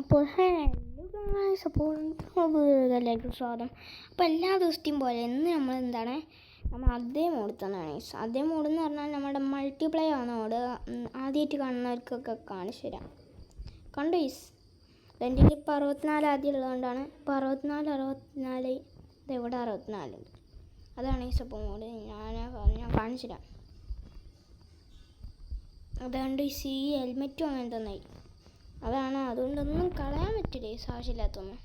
അപ്പോൾ hello guys, അപ്പോൾ എല്ലാവർക്കും സ്വാഗതം. അപ്പോൾ എല്ലാ ദിവസത്തെയും പോലെ ഇന്ന് നമ്മൾ നമ്മൾ അതേ മോഡ് തന്നെയാണ്. അതേ മോഡ് എന്ന് പറഞ്ഞാൽ നമ്മുടെ മൾട്ടിപ്ലൈ ആണ് മോഡ്. ആദ്യമായിട്ട് കാണുന്നവർക്കൊക്കെ കാണിച്ചു തരാം. കണ്ടു ഗൈസ്, എൻ്റെ ഇപ്പോൾ 64 ആദ്യം ഉള്ളതുകൊണ്ടാണ്. ഇപ്പോൾ 64 ഇതെവിടെ 64 ഉണ്ട്. അതാണ് ഈ സപ്പോ മോഡ്. ഞാൻ കാണിച്ചു തരാം. അതുകൊണ്ട് ഈ ഹെൽമെറ്റും അങ്ങനെ തന്നെ അതാണ്. അതുകൊണ്ടൊന്നും കളയാൻ പറ്റില്ല ഈ ആവശ്യമില്ലാത്തൊന്നും.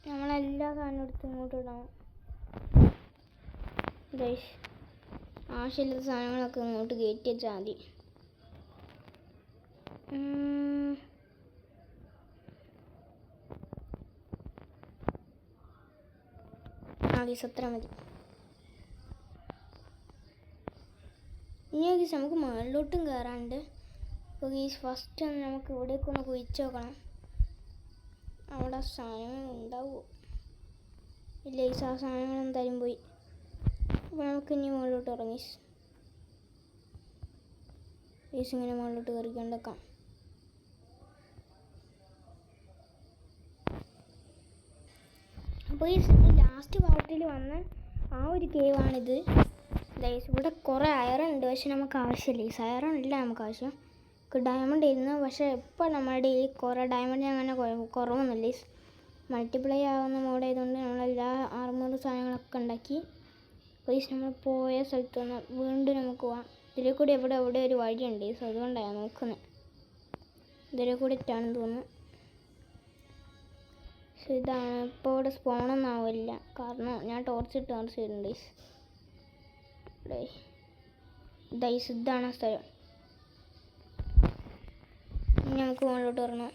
നമ്മളെല്ലാ സാധനവും എടുത്ത് ഇങ്ങോട്ട് ഇടണം ഗൈസ്. ആവശ്യമില്ലാത്ത സാധനങ്ങളൊക്കെ ഇങ്ങോട്ട് കയറ്റി വെച്ചാൽ മതി. ഗൈസ് അത്ര മതി. ഇനി ഗൈസ് നമുക്ക് മുകളിലോട്ടും കയറാണ്ട്. അപ്പോൾ ഗൈസ് ഫസ്റ്റ് ഒന്ന് നമുക്ക് ഇവിടേക്കൊന്ന് കുഴിച്ച് നോക്കണം. അവിടെ സാധനങ്ങൾ ഉണ്ടാവുമോ ഇല്ല ഗൈസ്. ആ സാധനങ്ങൾ എന്തായാലും പോയി. അപ്പോൾ നമുക്ക് ഇനി മുകളിലോട്ട് ഇറങ്ങി ഗൈസ് ഇങ്ങനെ മുകളിലോട്ട് കയറിക്കൊണ്ടേക്കാം. അപ്പോൾ ഈ ലാസ്റ്റ് പാർട്ടിൽ വന്ന ആ ഒരു കേവാണിത് ഗൈസ്. ഇവിടെ കുറേ അയറൺ ഉണ്ട്, പക്ഷെ നമുക്ക് ആവശ്യമില്ല. ഈ അയറൺ ഇല്ല നമുക്ക് ആവശ്യം. ഡയമണ്ട് ഇരുന്നു, പക്ഷേ ഇപ്പോൾ നമ്മുടെ ഈ കുറേ ഡയമണ്ട് അങ്ങനെ കുറവൊന്നുമില്ല. മൾട്ടിപ്ലൈ ആവുന്ന മോഡ് ആയതുകൊണ്ട് നമ്മളെല്ലാ ആർമർ സാധനങ്ങളൊക്കെ ഉണ്ടാക്കി. ഗൈസ് നമ്മൾ പോയ സ്ഥലത്ത് നിന്ന് വീണ്ടും നമുക്ക് പോവാം. ഇതിലെ കൂടി എവിടെ ഒരു വഴിയുണ്ട് ഗൈസ്, അതുകൊണ്ടാണ് നോക്കുന്നത്. ഇതിലെ കൂടി ഇട്ടാണെന്ന് തോന്നുന്നു. പക്ഷെ ഇതാണ് ഇപ്പോൾ ഇവിടെ സ്പോണൊന്നും ആവില്ല, കാരണം ഞാൻ ടോർച്ച് ചെയ്തിട്ടുണ്ട് ഗൈസ്. ഇതാണ് ആ സ്ഥലം. നമുക്ക് മുകളിലോട്ട് വരണം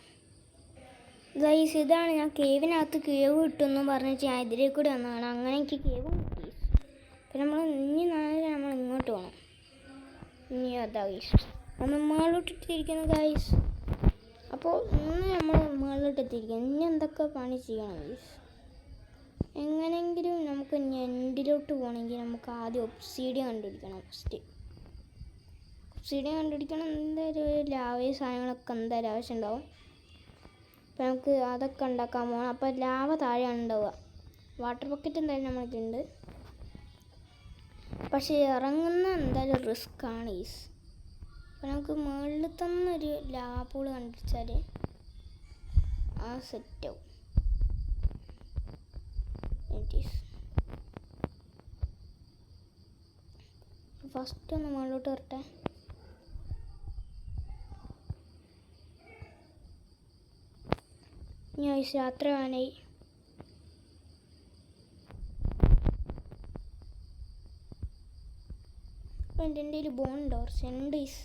ഗൈസ്. ഇതാണ് ഞാൻ കേവിനകത്ത് കേവ് കിട്ടുമെന്ന് പറഞ്ഞിട്ട് ഞാൻ ഇതിലേ കൂടി വന്നതാണ്. അങ്ങനെ എനിക്ക് കേവും കിട്ടി. അപ്പം നമ്മൾ നമ്മൾ ഇങ്ങോട്ട് പോകണം. ഇനി അതാ ഗൈസ് നമ്മൾ മുകളിലോട്ട് എത്തിയിരിക്കുന്നു ഗൈസ്. അപ്പോൾ ഇന്ന് നമ്മൾ മുകളിലോട്ട് എത്തിയിരിക്കുന്നു. ഇനി എന്തൊക്കെ പണി ചെയ്യണം ഗൈസ്. എങ്ങനെയെങ്കിലും നമുക്ക് എൻഡിലോട്ട് പോകണമെങ്കിൽ നമുക്ക് ആദ്യം ഒബ്സീഡിയൻ കണ്ടുപിടിക്കണം. ഫസ്റ്റ് ഒബ്സീഡിയൻ കണ്ടുപിടിക്കണം. എന്തായാലും ലാവയും സാധനങ്ങളൊക്കെ എന്തായാലും ആവശ്യമുണ്ടാവും. അപ്പോൾ നമുക്ക് അതൊക്കെ ഉണ്ടാക്കാൻ പോകണം. അപ്പോൾ ലാവ താഴെയാണ് ഉണ്ടാവുക. വാട്ടർ ബക്കറ്റ് എന്തായാലും നമ്മൾക്കുണ്ട്, പക്ഷേ ഇറങ്ങുന്ന എന്തായാലും റിസ്ക് ആണ് ഈസ്. അപ്പോൾ നമുക്ക് മുകളിൽ തന്നെ ഒരു ലാവ പൂള് കണ്ടുപിടിച്ചാൽ ആ സെറ്റാവും. ഫസ്റ്റ് ഒന്ന് മുകളിലോട്ട് വരട്ടെ. ഞാൻ രാത്രി ആനായി. എൻ്റെ കയ്യിൽ ബോണുണ്ടോ? ഉണ്ട് ഗൈസ്,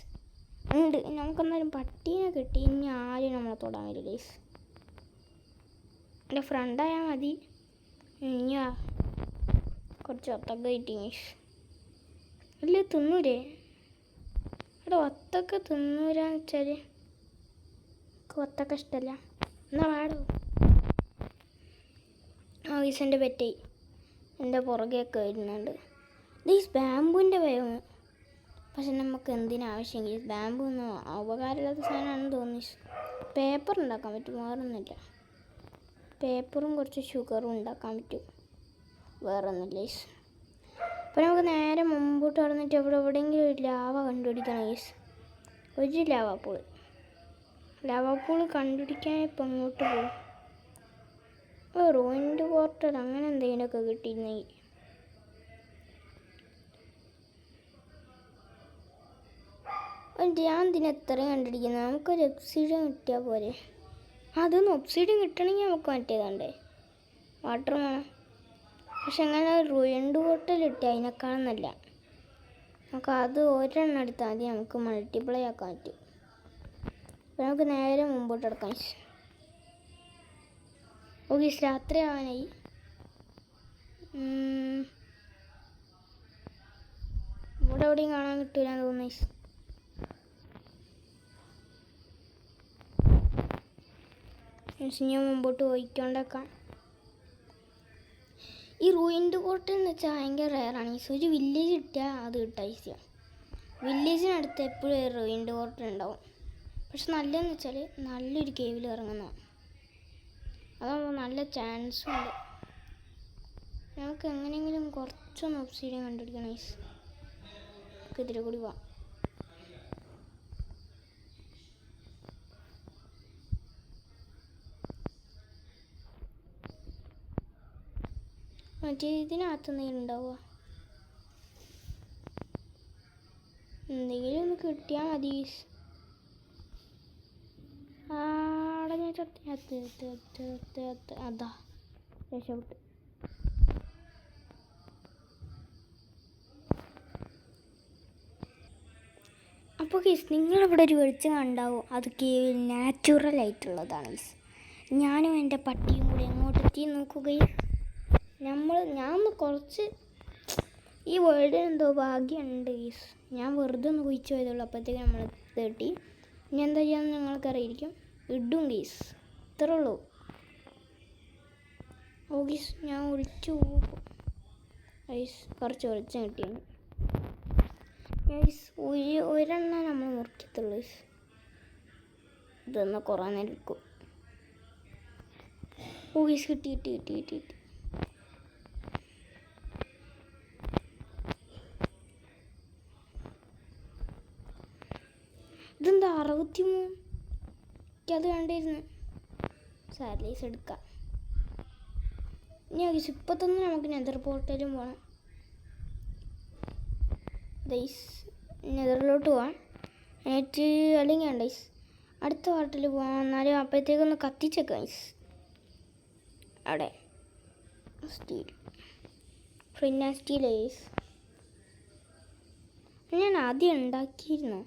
ഉണ്ട്. നമുക്കെന്നാലും പട്ടീനെ കിട്ടി. ഇനി ആരും നമ്മളെ തൊടാൻ വരും ഗൈസ്. എൻ്റെ ഫ്രണ്ടായാൽ മതി. ഇനി കുറച്ച് ഒത്തൊക്കെ കിട്ടി ഗൈസ്. ഇല്ല തിന്നൂരേ? അവിടെ ഒത്തൊക്കെ തിന്നൂരാന്ന് വെച്ചാൽ എനിക്ക് ഒത്തൊക്കെ ഇഷ്ടമല്ല. എന്നാ വാടോ. ആ ഗൈസ് എൻ്റെ പെറ്റായി എൻ്റെ പുറകെയൊക്കെ വരുന്നുണ്ട്. ഗൈസ് ബാമ്പുവിൻ്റെ ഭയമാണ്, പക്ഷെ നമുക്ക് എന്തിനാവശ്യം ഗൈസ്. ബാമ്പു ഒന്നും ഉപകാരമില്ലാത്ത സാധനമാണെന്ന് തോന്നി. പേപ്പർ ഉണ്ടാക്കാൻ പറ്റും, വേറൊന്നുമില്ല. പേപ്പറും കുറച്ച് ഷുഗറും ഉണ്ടാക്കാൻ പറ്റും, വേറൊന്നുമില്ല ഗൈസ്. അപ്പോൾ നമുക്ക് നേരെ മുമ്പോട്ട് കടന്നിട്ട് എവിടെയെങ്കിലും ഒരു ലാവ കണ്ടുപിടിക്കണം ഗൈസ്. ഒരു ലാവ പൂള് കണ്ടുപിടിക്കാൻ ഇപ്പം അങ്ങോട്ട് പോകും. റോയിൻഡ് വാട്ടർ അങ്ങനെ എന്തെങ്കിലുമൊക്കെ കിട്ടിയിരുന്നെങ്കിൽ. ഞാൻ ഇതിന് എത്രയും കണ്ടുപിടിക്കുന്നത്. നമുക്കൊരു ഒബ്സിഡിയൻ കിട്ടിയാൽ പോരെ. അതൊന്ന് ഒബ്സിഡിയൻ കിട്ടണമെങ്കിൽ നമുക്ക് മറ്റേതാണ്ടേ വാട്ടർ വേണം. പക്ഷെ അങ്ങനെ റോയിൻഡ് വാട്ടർ കിട്ടിയാൽ അതിനേക്കാളും നല്ല. നമുക്ക് അത് ഒരെണ്ണം എടുത്താൽ മതി, നമുക്ക് മൾട്ടിപ്ലൈ ആക്കാൻ പറ്റും. അപ്പോൾ നമുക്ക് നേരെ മുമ്പോട്ട് എടുക്കാം. ഓക്കെ രാത്രി ആവാനായി. ഇവിടെ എവിടെയും കാണാൻ കിട്ടില്ല തോന്നുന്നു. ഞാൻ മുമ്പോട്ട് പോയിക്കൊണ്ടേക്കാം. ഈ റൂയിൻഡ് കോട്ട എന്ന് വെച്ചാൽ ഭയങ്കര റെയറാണ്. ഒരു വില്ലേജ് കിട്ടിയാൽ അത് കിട്ടാൻ ഈസിയാണ്. വില്ലേജിനടുത്ത് എപ്പോഴും റൂയിൻഡ് കോട്ട ഉണ്ടാവും. പക്ഷെ നല്ലതെന്ന് വെച്ചാൽ നല്ലൊരു കേവിൽ ഇറങ്ങുന്നതാണ്. അതാകുമ്പോൾ നല്ല ചാൻസും ഉണ്ട്. നമുക്ക് എങ്ങനെയെങ്കിലും കുറച്ചൊന്ന് ഒബ്സിഡിയൻ കണ്ടുപിടിക്കണം. ഇതിലെ കൂടി പോവാം. മറ്റേ ഇതിനകത്ത് എന്തെങ്കിലും ഉണ്ടാവുക, എന്തെങ്കിലും ഒന്ന് കിട്ടിയാൽ മതി. അതാ രക്ഷപ്പെട്ട്. അപ്പോൾ ഗീസ് നിങ്ങളിവിടെ ഒരു വെളിച്ചം കണ്ടാവോ, അത് നാച്ചുറൽ ആയിട്ടുള്ളതാണ് ഗീസ്. ഞാനും എൻ്റെ പട്ടിയും കൂടി എങ്ങോട്ടെത്തി നോക്കുകയും ഞാൻ കുറച്ച് ഈ വേൾഡിന് എന്തോ ഭാഗ്യമുണ്ട് ഗീസ്. ഞാൻ വെറുതെ ഒന്ന് കുഴിച്ചു പോയതുള്ളൂ, അപ്പോഴത്തേക്ക് നമ്മൾ തേട്ടി. ഇനി എന്താ ചെയ്യാമെന്ന് നിങ്ങൾക്കറിയായിരിക്കും. ഇടും ഗീസ്, ഇത്രേ ഉള്ളൂ. ഓ ഗീസ് ഞാൻ ഒളിച്ചു പോകും ഗീസ്. കുറച്ച് വെളിച്ചം കിട്ടിയാണ് ഗീസ്. ഒരെണ്ണം നമ്മൾ മുറിക്കത്തുള്ളൂ ഗീസ്. ഇതൊന്ന് കുറേ നേരം എടുക്കും. ഓ ഗീസ് കിട്ടി. ഇതെന്താ 63? എനിക്കത് വേണ്ടിയിരുന്നു. സാലറീസ് എടുക്കാം. ഇനി ഇപ്പം തന്നെ നമുക്ക് നെതർ പോർട്ടലും പോകണം. നെതറിലോട്ട് പോവാം. എന്നിട്ട് അല്ലെങ്കിൽ വേണ്ട അടുത്ത പാർട്ടിൽ പോകാം. എന്നാലും അപ്പോഴത്തേക്കൊന്ന് കത്തിച്ചേക്കാം. അവിടെ സ്റ്റീൽ സ്റ്റീൽ ഞാൻ ആദ്യം ഉണ്ടാക്കിയിരുന്നു.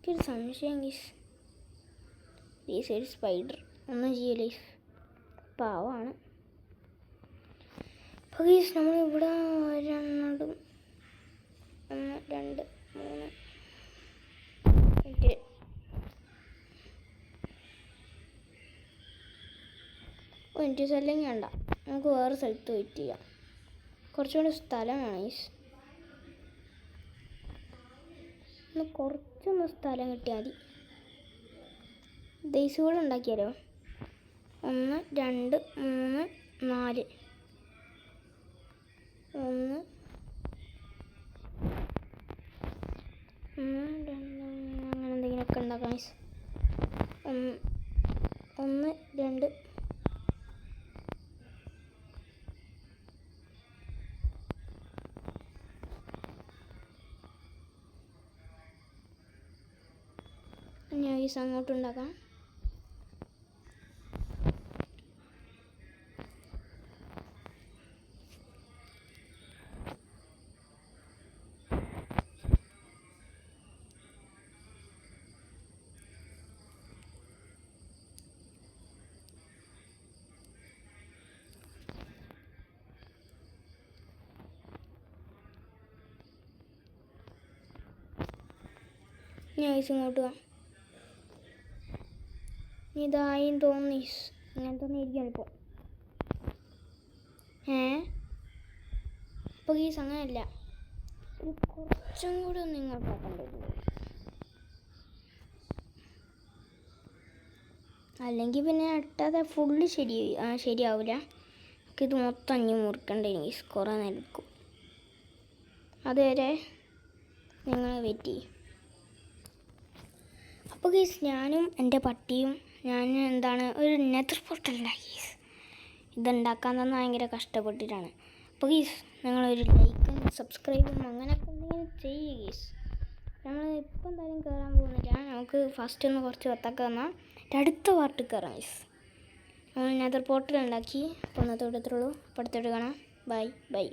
എനിക്കൊരു സംശയം ഒരു സ്പൈഡർ ഒന്നും ചെയ്യല്ലേ, പാവമാണ്. അപ്പോൾ നമ്മളിവിടെ 1 2 3 എനിക്ക് സ്ഥലം വേണ്ട, നമുക്ക് വേറെ സ്ഥലത്ത് വെയിറ്റ് ചെയ്യാം. കുറച്ചുകൂടി സ്ഥലം വേണം കുറച്ചൊന്ന് സ്ഥലം കിട്ടിയാൽ മതി. ദേശം കൂടെ ഉണ്ടാക്കിയാലോ. 1 2 3 4 1 2 അങ്ങനെ എന്തെങ്കിലുമൊക്കെ ഉണ്ടാക്കാം. 1 2 ഞാൻ അങ്ങോട്ടുണ്ടാക്കാം. ഞാൻ ഇങ്ങോട്ട് പോവാം. ഇതായും തോന്നി അങ്ങനെ തന്നെ ഇരിക്കുകയാണ് ഇപ്പോൾ. അപ്പോൾ അങ്ങനെയല്ല, കുറച്ചും കൂടി ഒന്ന് ഇങ്ങോട്ടാക്കേണ്ടത്. അല്ലെങ്കിൽ പിന്നെ ഇട്ടാതെ ഫുള്ള് ശരിയാവില്ല. ഇത് മൊത്തം അഞ്ഞ് മുറിക്കണ്ടെങ്കിൽ കുറേ നേരം എടുക്കും. അതുവരെ നിങ്ങൾ വെയിറ്റ് ചെയ്യും. അപ്പോൾ ഗീസ് ഞാനും എൻ്റെ പട്ടിയും ഒരു നെതർ പോർട്ടൽ ഉണ്ടാക്കി. ഇതുണ്ടാക്കാൻ തന്നെ ഭയങ്കര കഷ്ടപ്പെട്ടിട്ടാണ്. അപ്പോൾ ഗീസ് നിങ്ങളൊരു ലൈക്കും സബ്സ്ക്രൈബും അങ്ങനെയൊക്കെ എന്തെങ്കിലും ചെയ്യുക ഗീസ്. നമ്മൾ ഇപ്പം എന്തായാലും കയറാൻ പോകുന്നില്ല. നമുക്ക് ഫസ്റ്റ് ഒന്ന് കുറച്ച് വത്തൊക്കെ വന്നാൽ അടുത്ത പാർട്ടിൽ കയറാം ഗീസ്. നമ്മൾ നെതർ പോർട്ടൽ ഉണ്ടാക്കി. അപ്പോൾ ഇന്നത്തെ ഇടത്തുള്ളൂ. അപ്പോൾ അടുത്തോട്ട് കാണാം. ബൈ.